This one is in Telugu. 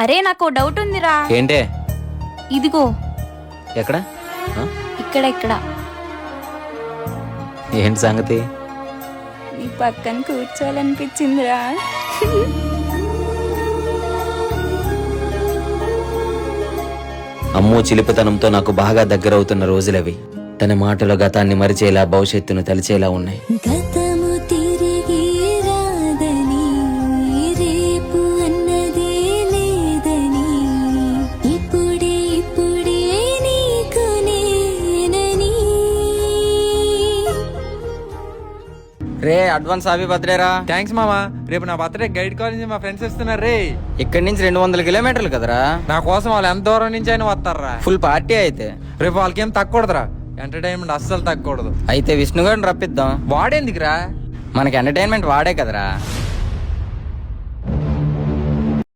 అరే నాకు డౌట్ ఉందిరా. ఏంటే? ఇదిగో ఎక్కడ? ఇక్కడ ఇక్కడ ఏంటి సంగతి? నీ పక్కన కూర్చోవాలనిపించిందిరా. అమ్మో చిలిపితనంతో నాకు బాగా దగ్గరవుతున్న రోజులవి. తన మాటలో గతాన్ని మరిచేలా భవిష్యత్తును తలిచేలా ఉన్నాయి. గతము తిరిగి రాదని, రేపు అన్నదే లేదని, ఇప్పుడే ఇప్పుడే నీకు నేనని. రే అడ్వాన్స్ హ్యాపీ బర్త్డే రా. థ్యాంక్స్ మామా. రేపు నా బర్త్డే గైడ్ కాలేజ్ నుంచి మా ఫ్రెండ్స్ వస్తున్నారు రే. ఇక్కడి నుంచి 200 కిలోమీటర్లు కదరా. నా కోసం వాళ్ళు ఎంత దూరం నుంచి అయినా వస్తారా. ఫుల్ పార్టీ అయితే. రేపు వాళ్ళకి ఏం తగ్గకూడదురా. ఎంటర్టైన్మెంట్ అస్సలు తగ్గకూడదు. అయితే విష్ణు గారిని రప్పిద్దాం. వాడేందుకురా? మనకి ఎంటర్టైన్మెంట్ వాడే కదరా.